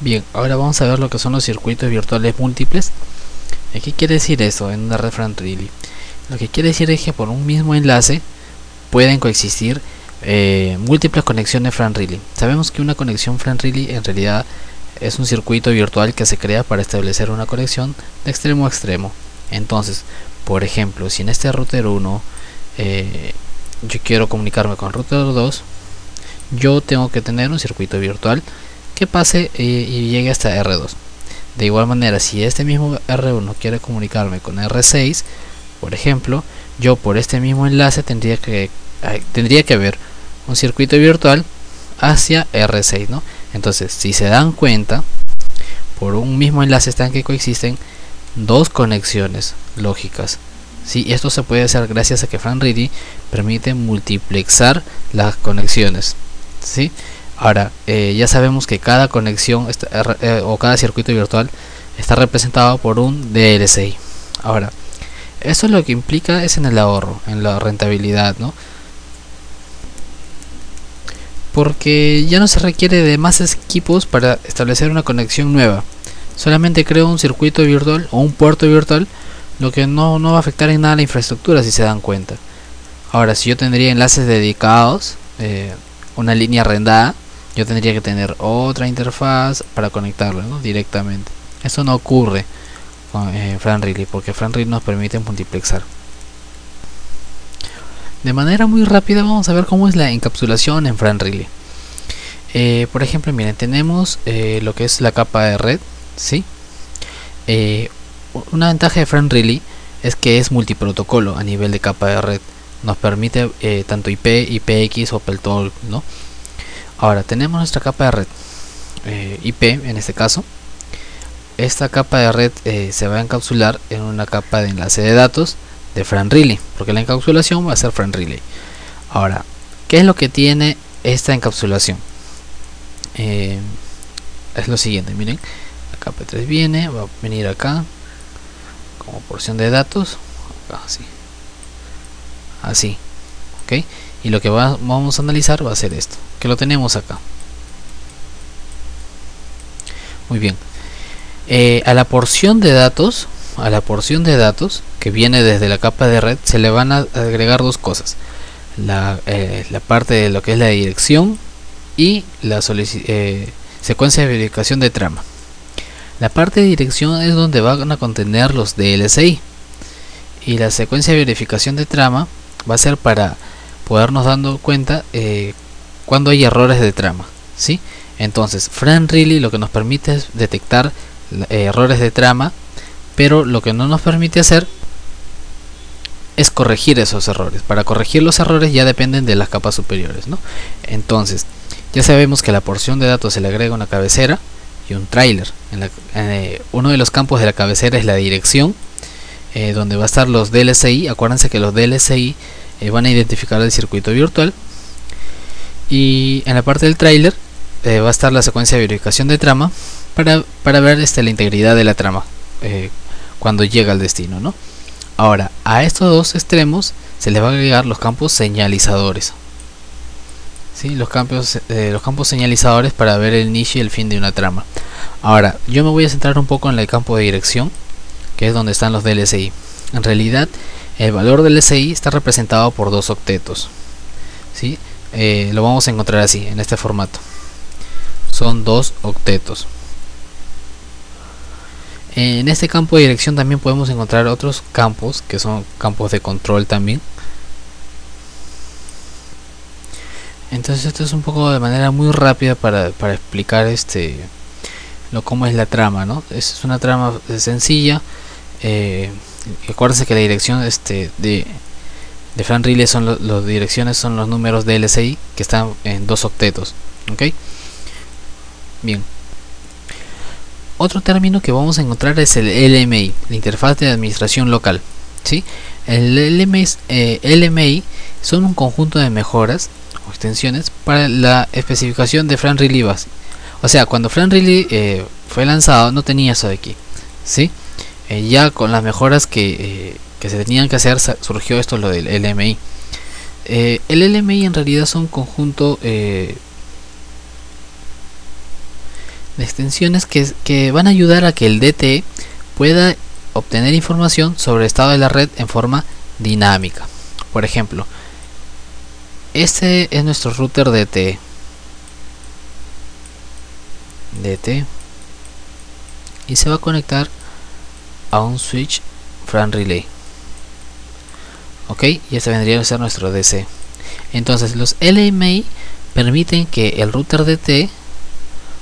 Bien, ahora vamos a ver lo que son los circuitos virtuales múltiples. ¿Qué quiere decir eso en una red Friend-Really? Lo que quiere decir es que por un mismo enlace pueden coexistir múltiples conexiones Friend-Really. Sabemos que una conexión Friend-Really en realidad es un circuito virtual que se crea para establecer una conexión de extremo a extremo. Entonces, por ejemplo, si en este router 1 yo quiero comunicarme con router 2, yo tengo que tener un circuito virtual que pase y llegue hasta R2. De igual manera, si este mismo R1 quiere comunicarme con R6, por ejemplo, yo por este mismo enlace tendría que haber un circuito virtual hacia R6, ¿no? Entonces, si se dan cuenta, por un mismo enlace están que coexisten dos conexiones lógicas. ¿Sí? Esto se puede hacer gracias a que Friend-Really permite multiplexar las conexiones. ¿Sí? Ahora, ya sabemos que cada conexión o cada circuito virtual está representado por un DLCI. Ahora, eso lo que implica es en el ahorro, en la rentabilidad, ¿no? Porque ya no se requiere de más equipos para establecer una conexión nueva. Solamente creo un circuito virtual o un puerto virtual, lo que no va a afectar en nada la infraestructura, si se dan cuenta. Ahora, si yo tendría enlaces dedicados, una línea arrendada, yo tendría que tener otra interfaz para conectarlo, ¿no? Directamente. Eso no ocurre con Friend-Really, porque Friend-Really nos permite multiplexar. De manera muy rápida vamos a ver cómo es la encapsulación en Friend-Really. Por ejemplo, miren, tenemos lo que es la capa de red, ¿sí? Una ventaja de Friend-Really es que es multiprotocolo a nivel de capa de red. Nos permite tanto IP, IPX o OpenTalk, ¿no? Ahora tenemos nuestra capa de red IP en este caso. Esta capa de red se va a encapsular en una capa de enlace de datos de Friend-Really, porque la encapsulación va a ser Friend-Really. Ahora, ¿qué es lo que tiene esta encapsulación? Es lo siguiente, miren, la capa 3 viene, va a venir acá como porción de datos, acá, así, ok, y lo que vamos a analizar va a ser esto, que lo tenemos acá. Muy bien, a la porción de datos que viene desde la capa de red se le van a agregar dos cosas: la parte de lo que es la dirección y la secuencia de verificación de trama. La parte de dirección es donde van a contener los DLCI, y la secuencia de verificación de trama va a ser para podernos dando cuenta cuando hay errores de trama, ¿sí? Entonces Friend-Really lo que nos permite es detectar errores de trama, pero lo que no nos permite hacer es corregir esos errores. Para corregir los errores ya dependen de las capas superiores, ¿no? Entonces ya sabemos que a la porción de datos se le agrega una cabecera y un trailer. Uno de los campos de la cabecera es la dirección, donde va a estar los DLCI. Acuérdense que los DLCI van a identificar el circuito virtual, y en la parte del trailer va a estar la secuencia de verificación de trama para ver la integridad de la trama cuando llega al destino, ¿no? Ahora, a estos dos extremos se les va a agregar los campos señalizadores, ¿sí? Los campos señalizadores para ver el inicio y el fin de una trama. Ahora, yo me voy a centrar un poco en el campo de dirección, que es donde están los DLCI. En realidad, el valor del DLCI está representado por dos octetos, ¿sí? Lo vamos a encontrar así, en este formato. Son dos octetos. En este campo de dirección también podemos encontrar otros campos, que son campos de control también. Entonces esto es un poco de manera muy rápida para explicar cómo es la trama, ¿no? Es una trama sencilla. Acuérdense que la dirección de Friend-Really las direcciones son los números de DLCI que están en dos octetos, ¿ok? Bien. Otro término que vamos a encontrar es el LMI, la interfaz de administración local, ¿sí? El LMI son un conjunto de mejoras o extensiones para la especificación de Friend-Really base. O sea, cuando Friend-Really fue lanzado no tenía eso de aquí, ¿sí? Ya con las mejoras que se tenían que hacer surgió esto, lo del LMI. El LMI en realidad es un conjunto de extensiones que van a ayudar a que el DTE pueda obtener información sobre el estado de la red en forma dinámica. Por ejemplo, este es nuestro router DTE. Y se va a conectar a un switch FRAN relay. Ok, y este vendría a ser nuestro DC. Entonces los LMI permiten que el router DTE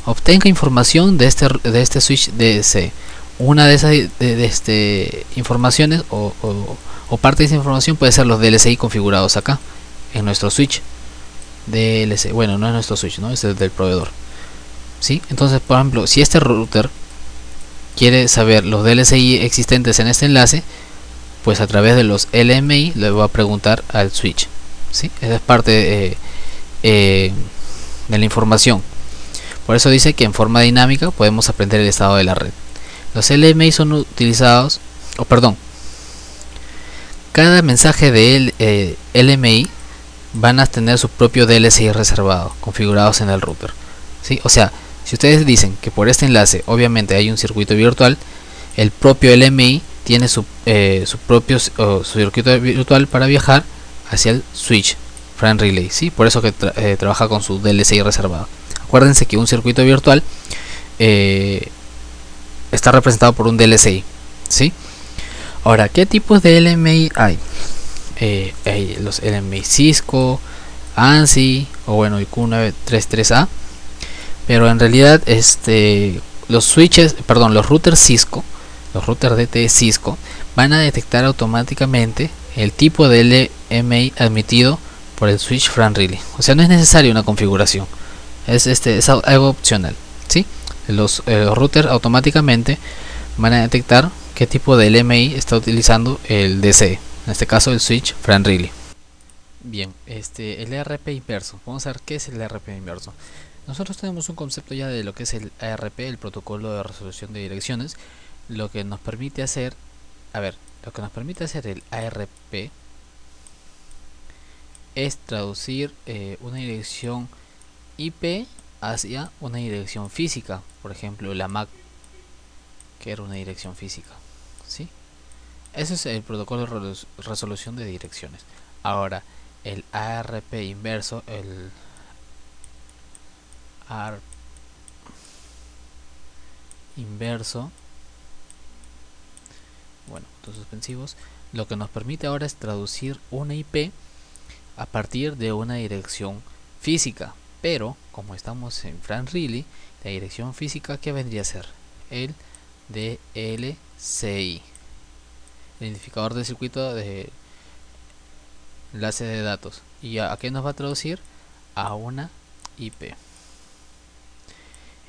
obtenga información de este switch DC. Una de esas informaciones o parte de esa información puede ser los DLCI configurados acá en nuestro switch DLC. Bueno, no es nuestro switch, ¿no? Es el del proveedor. ¿Sí? Entonces, por ejemplo, si este router quiere saber los DLCI existentes en este enlace, pues a través de los LMI le va a preguntar al switch. ¿Sí? Esa es parte de la información. Por eso dice que en forma dinámica podemos aprender el estado de la red. Los LMI son utilizados, cada mensaje de LMI van a tener su propio DLCI reservado, configurados en el router. ¿Sí? O sea, si ustedes dicen que por este enlace obviamente hay un circuito virtual, el propio LMI tiene su propio circuito virtual para viajar hacia el switch FRAN relay. ¿Sí? Por eso que trabaja con su DLCI reservado. Acuérdense que un circuito virtual está representado por un DLCI. ¿Sí? Ahora, ¿qué tipos de LMI hay? Hay los LMI Cisco, ANSI o bueno, IQ933A. Pero en realidad los routers Cisco, los routers DTE Cisco van a detectar automáticamente el tipo de LMI admitido por el switch FRAN relay. O sea, no es necesaria una configuración. Es algo opcional. ¿Sí? Los routers automáticamente van a detectar qué tipo de LMI está utilizando el DCE, en este caso el switch FRAN relay. Bien, el ERP inverso. Vamos a ver qué es el ERP inverso. Nosotros tenemos un concepto ya de lo que es el ARP, el protocolo de resolución de direcciones. Lo que nos permite hacer, el ARP es traducir una dirección IP hacia una dirección física. Por ejemplo, la MAC, que era una dirección física. ¿Sí? Ese es el protocolo de resolución de direcciones. Ahora, el ARP inverso, el ARP inverso, bueno, puntos suspensivos, lo que nos permite ahora es traducir una IP a partir de una dirección física, pero como estamos en FRAN relay, la dirección física que vendría a ser el DLCI, el identificador de circuito de enlace de datos. ¿Y a qué nos va a traducir? A una IP.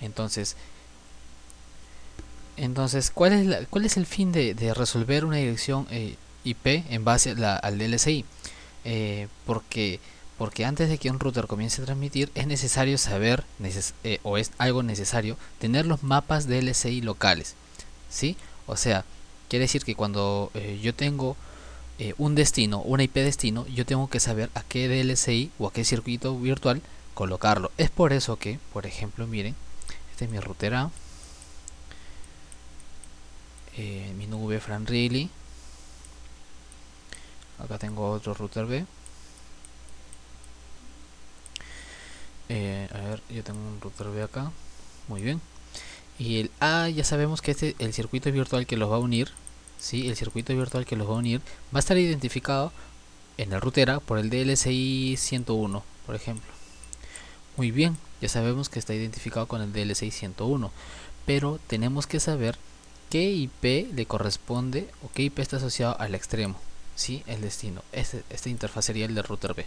Entonces, ¿cuál es el fin de resolver una dirección IP en base al DLCI? Porque antes de que un router comience a transmitir es necesario saber, o es algo necesario, tener los mapas DLCI locales. ¿Sí? O sea, quiere decir que cuando yo tengo un destino, una IP destino, yo tengo que saber a qué DLCI o a qué circuito virtual colocarlo. Es por eso que, por ejemplo, miren, este es mi router A, mi nube FRAN relay. Acá tengo otro router B. A ver, yo tengo un router B acá. Muy bien. Y el A, ya sabemos que el circuito virtual que los va a unir. ¿Sí? El circuito virtual que los va a unir va a estar identificado en el router A por el DLCI 101, por ejemplo. Muy bien, ya sabemos que está identificado con el DLCI 101, pero tenemos que saber qué IP le corresponde o qué IP está asociado al extremo. ¿Sí? El destino. Esta interfaz sería el del router B.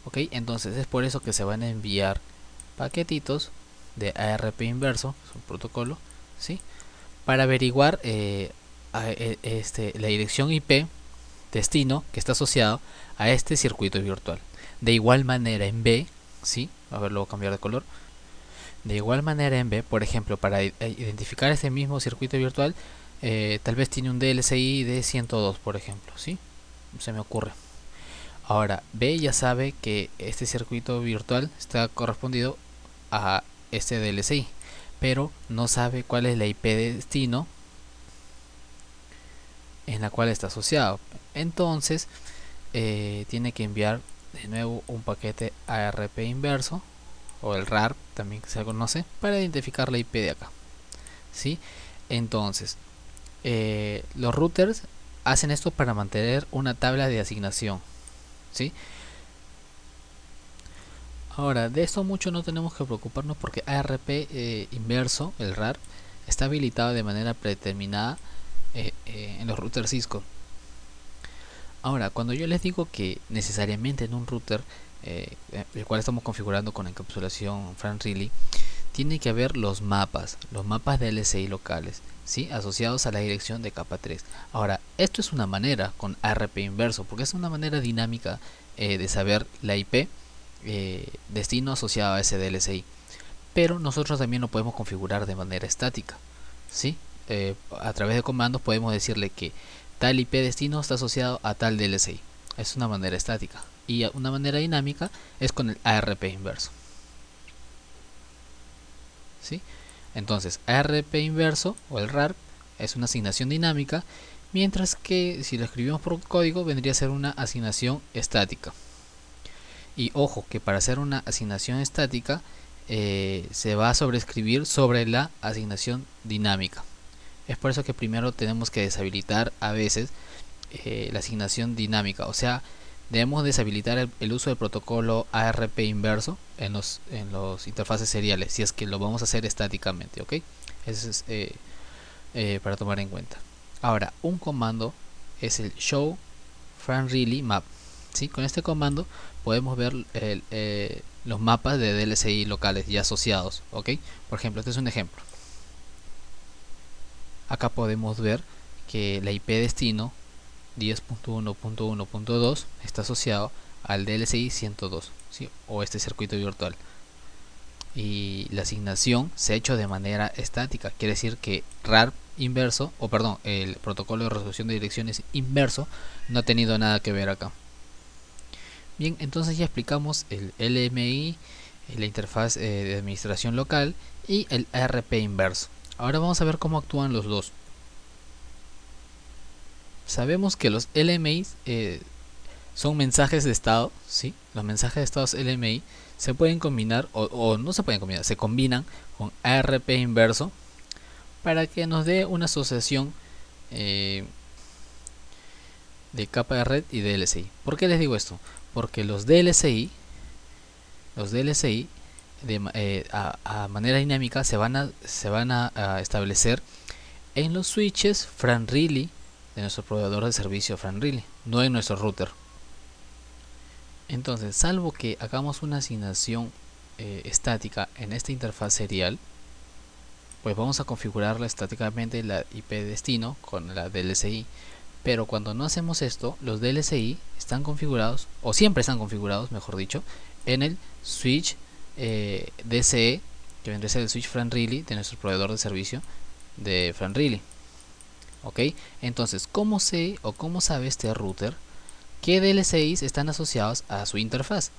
Ok, entonces es por eso que se van a enviar paquetitos de ARP inverso, es un protocolo, ¿sí? Para averiguar la dirección IP destino que está asociado a este circuito virtual. De igual manera en B, ¿sí? A ver, luego cambiar de color. De igual manera en B, por ejemplo, para identificar este mismo circuito virtual, tal vez tiene un DLCI de 102, por ejemplo, ¿sí? Se me ocurre. Ahora, B ya sabe que este circuito virtual está correspondido a este DLCI, pero no sabe cuál es la IP de destino en la cual está asociado. Entonces tiene que enviar de nuevo un paquete ARP inverso, o el RAR también se conoce, para identificar la IP de acá, ¿sí? Entonces los routers hacen esto para mantener una tabla de asignación, ¿sí? Ahora, de esto mucho no tenemos que preocuparnos, porque ARP inverso, el RAR, está habilitado de manera predeterminada en los routers Cisco. Ahora, cuando yo les digo que necesariamente en un router el cual estamos configurando con encapsulación Fran Riley, tiene que haber los mapas de LSI locales, ¿sí? Asociados a la dirección de capa 3. Ahora, esto es una manera con ARP inverso, porque es una manera dinámica de saber la IP destino asociado a ese DLSI. Pero nosotros también lo podemos configurar de manera estática, ¿sí? A través de comandos podemos decirle que tal IP destino está asociado a tal DLSI. Es una manera estática. Y una manera dinámica es con el ARP inverso, ¿sí? Entonces, ARP inverso o el RAR es una asignación dinámica, mientras que si lo escribimos por código vendría a ser una asignación estática. Y ojo, que para hacer una asignación estática se va a sobreescribir sobre la asignación dinámica. Es por eso que primero tenemos que deshabilitar a veces la asignación dinámica, o sea, debemos deshabilitar el uso del protocolo ARP inverso en los interfaces seriales, si es que lo vamos a hacer estáticamente, ¿ok? Eso es para tomar en cuenta. Ahora, un comando es el show Fran Riley map, ¿sí? Con este comando podemos ver los mapas de DLSI locales ya asociados, ¿ok? Por ejemplo, este es un ejemplo. Acá podemos ver que la IP destino 10.1.1.2 está asociado al DLSI 102, ¿sí? O este circuito virtual. Y la asignación se ha hecho de manera estática, quiere decir que RAR inverso, o perdón, el protocolo de resolución de direcciones inverso no ha tenido nada que ver acá. Bien, entonces ya explicamos el LMI, la interfaz de administración local, y el ARP inverso. Ahora vamos a ver cómo actúan los dos. Sabemos que los LMI son mensajes de estado, ¿sí? Los mensajes de estados LMI se pueden combinar o no se pueden combinar, se combinan con ARP inverso para que nos dé una asociación de capa de red y DLSI. ¿Por qué les digo esto? Porque los DLSI a manera dinámica se van a establecer en los switches Fran Riley de nuestro proveedor de servicio Fran Riley, no en nuestro router. Entonces, salvo que hagamos una asignación estática en esta interfaz serial, pues vamos a configurarla estáticamente la IP de destino con la DLSI. Pero cuando no hacemos esto, los DLSI están configurados, o siempre están configurados, mejor dicho, en el switch DCE, que vendría a ser el switch Fran Riley de nuestro proveedor de servicio de Fran Riley. ¿Ok? Entonces, ¿cómo sé o cómo sabe este router qué DLSIs están asociados a su interfaz?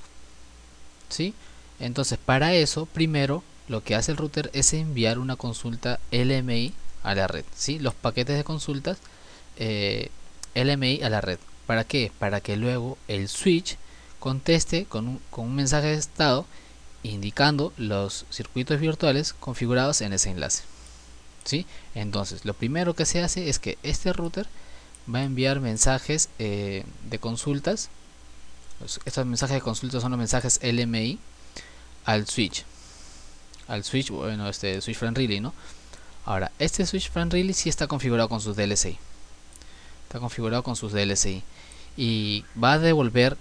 ¿Sí? Entonces, para eso, primero lo que hace el router es enviar una consulta LMI a la red, ¿sí? Los paquetes de consultas LMI a la red. ¿Para qué? Para que luego el switch conteste con un mensaje de estado indicando los circuitos virtuales configurados en ese enlace, ¿sí? Entonces, lo primero que se hace es que este router va a enviar mensajes de consultas. Estos mensajes de consultas son los mensajes LMI al switch, bueno, este switch Fran Riley, ¿no? Ahora, este switch Fran Riley sí está configurado con sus DLSI. Está configurado con sus DLSI y va a devolver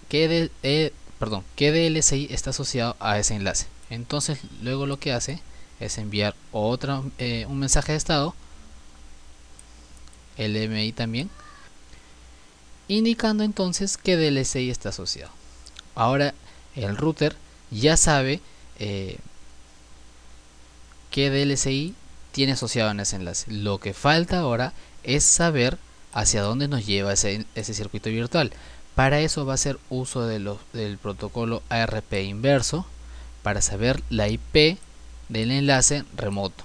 qué DLSI está asociado a ese enlace. Entonces, luego lo que hace es enviar un mensaje de estado LMI también, indicando entonces qué DLSI está asociado. Ahora el router ya sabe qué DLSI tiene asociado en ese enlace. Lo que falta ahora es saber hacia dónde nos lleva ese circuito virtual. Para eso va a hacer uso del protocolo ARP inverso para saber la IP del enlace remoto.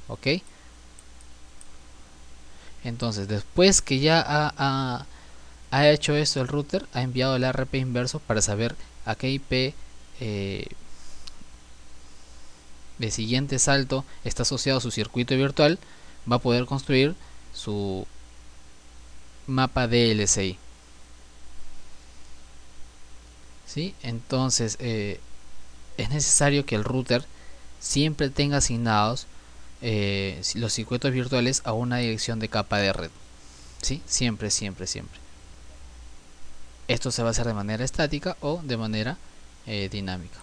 ¿Ok? Entonces, después que ya ha hecho esto el router, ha enviado el RP inverso para saber a qué IP de siguiente salto está asociado a su circuito virtual, va a poder construir su mapa DLCI. ¿Sí? Entonces, es necesario que el router siempre tenga asignados los circuitos virtuales a una dirección de capa de red. ¿Sí? Siempre, siempre, siempre. Esto se va a hacer de manera estática o de manera dinámica.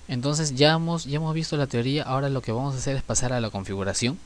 Entonces ya hemos visto la teoría. Ahora lo que vamos a hacer es pasar a la configuración.